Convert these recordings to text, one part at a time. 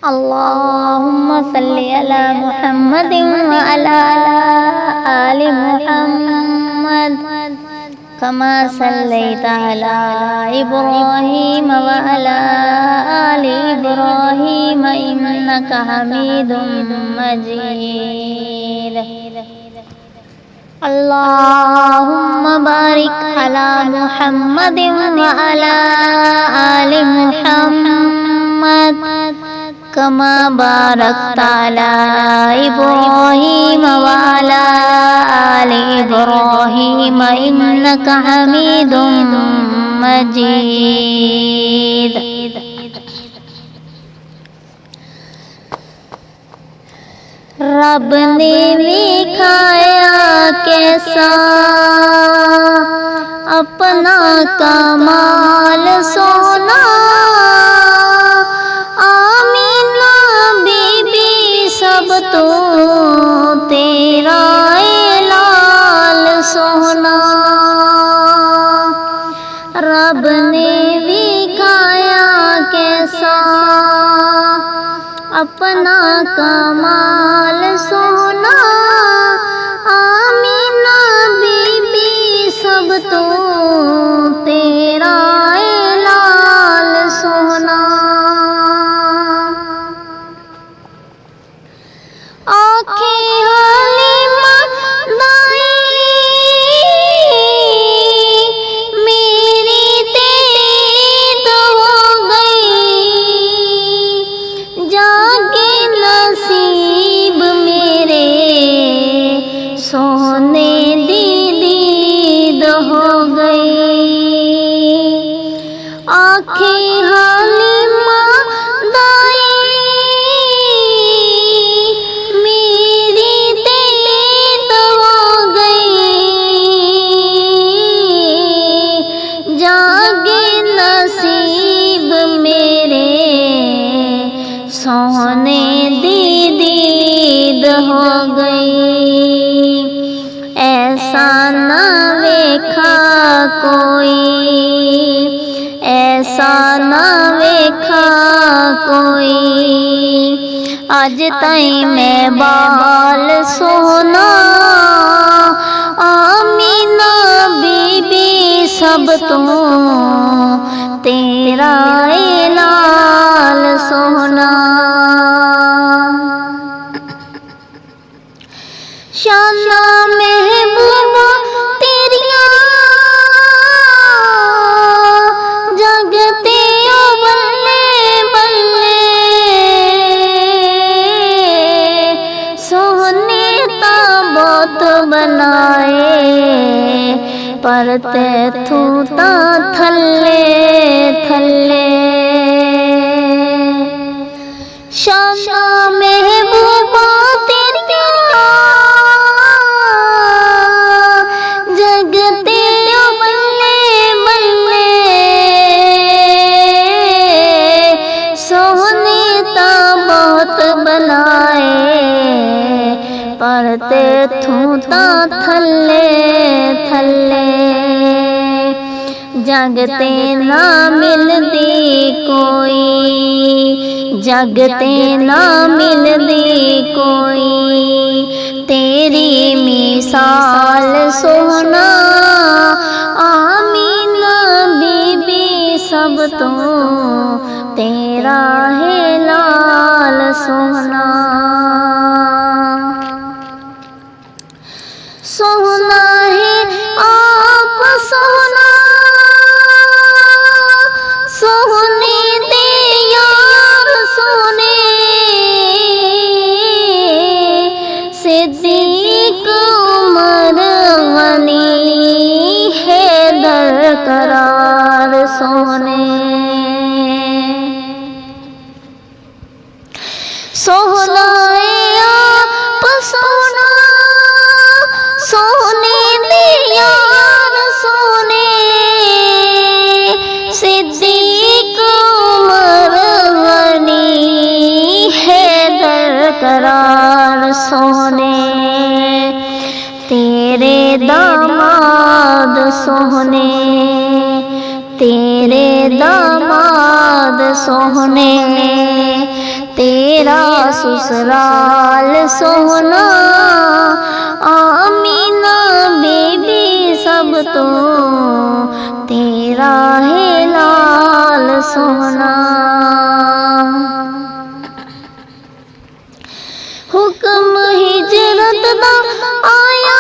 अल्लाहुम्मा सल्ली अला मुहम्मदिन व अला आलि मुहम्मद कमा सल्लैता अला इब्राहीम व अला आलि इब्राहीम इन्नका हमीदुम मजीद। अल्लाहुम्मा बारिक अला मुहम्मदिन व अला आलि मुहम्मद कमा बारकता अला इब्राहीम व अला आलि इब्राहीम इन्नका हमीदुम मजीद। रब ने दिखाया कैसा अपना कमाल सोना, आमीना बीबी सब तो तेरा लाल सोना। रब ने दिखाया कैसा अपना कमाल सोना, आमीना बीबी सब तो तेरा लाल सोना। आँखें हलीमा दाई मेरी तेरी तो हो गई, जागे नसीब मेरे सोने दीद हो गई। आँखें हलीमा दाई मेरी दीद हो गई, जागे नसीब मेरे सोने दीद हो गई। ऐसा न वेखा कोई, ऐसा न वेखा कोई, अज ताईं मैं बाल सोना, आमीना बीबी सब तो तेरा लाल सोना। शाना महबूबा तेरिया जगते ओ बल्ले बल्ले, सोहने ता बहुत बनाए पर तैथू ता थल्ले थल्ले। शाना महबूबा तेरिया जगते ओ बल्ले बल्ले, सोहने ता बहुत बनाए पर तैथू ता थल्ले थल्ले। जगते ना मिलदी कोई, जगते ना मिलदी कोई तेरी मिसाल सोना, आमीना बीबी सब तो तेरा है लाल सोना। सोना है आप सोना, सोने दे यार सोने, सिद्दीक उमर गनी हैदर करार सोने। सोना आप सोना, सोने दे यार सोने, सिद्दीक उमर गनी हैदर करार सोने। तेरे दामाद सोहने, तेरे दामाद सोहने, तेरे ससुराल सोहना, आमीना बीबी सब तो तेरा है लाल सोहना। हुक्म हिजरत दा आया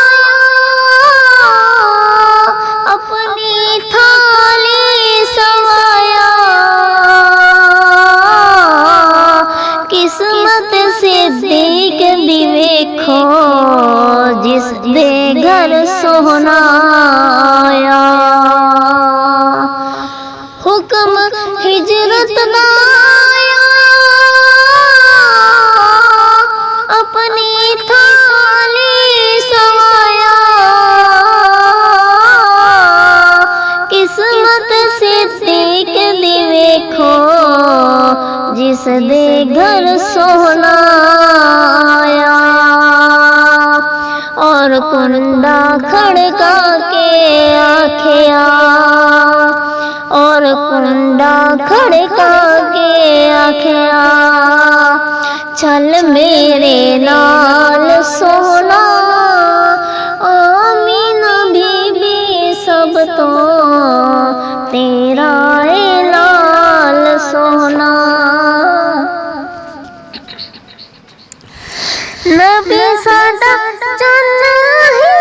अपनी थाली सवाया, किस्मत से देख दी वेखो जिस दे घर सोहना आया। हुक्म हिजरत दा आया अपनी थाली सवाया, किस्मत से देख दी वेखो जिस दे घर सोहना आया। और कुंडा खड़का के आखिया, और कुंडा खड़का के आखिया, चल मेरे नाल सोहना, आमीना बीबी सब तो तेरा है लाल सोहना। नबी साडा चन्न है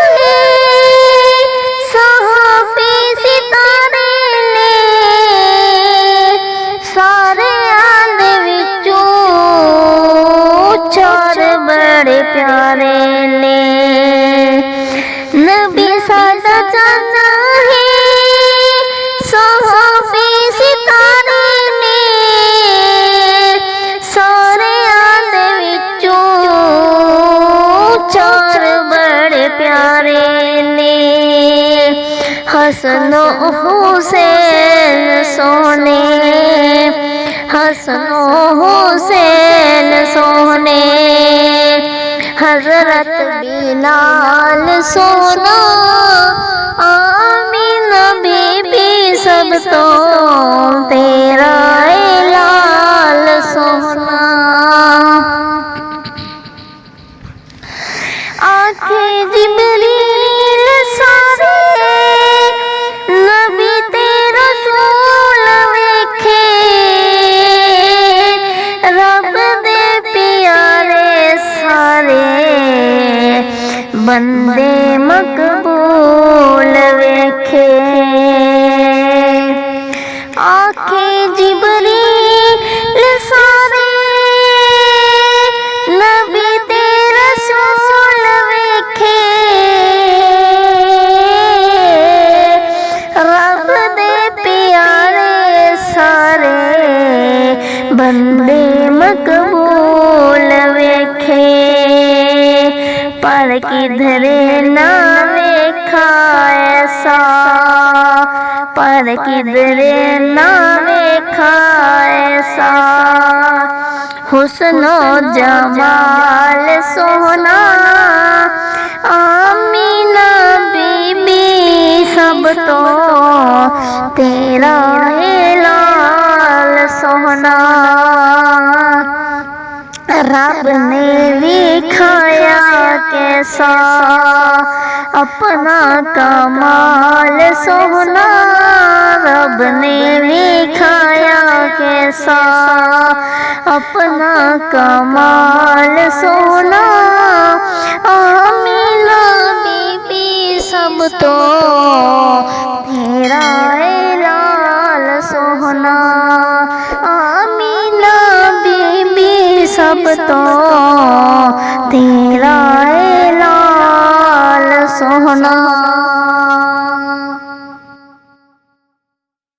सहाबी सितारे ने, सारे आंदे विचों चार बड़े प्यारे ने। नबी साडा चन्न है सहाबी सितारे ने, सारे आंदे विचों चार बड़े प्यारे ने। हसन हुसैन सोने, हसन हुसैन सोने, हजरत बिलाल सोना, आमीना बीबी सब तो तेरा है लाल सोहना। आखे जिब्रील सारे नबी तेरा रसूल वेखे, रब दे प्यारे सारे बंदे मकबूल वेखे। आखे जिब्रील सारे नबी तेरा रसूल वेखे, रब दे प्यारे सारे बंदे मकबूल वेखे। पर किधरे ना वेखा ऐसा, पर किधरे ना वेखा ऐसा, हुस्नो जमाल सोहना, आमीना बीबी सब तो तेरा है लाल सोहना। रब ने दिखाया कैसा अपना कमाल सोहना, रब ने दिखाया कैसा अपना कमाल सोहना, आमीना बीबी सब तो तेरा है लाल सोहना, आमीना बीबी सब तो तेरा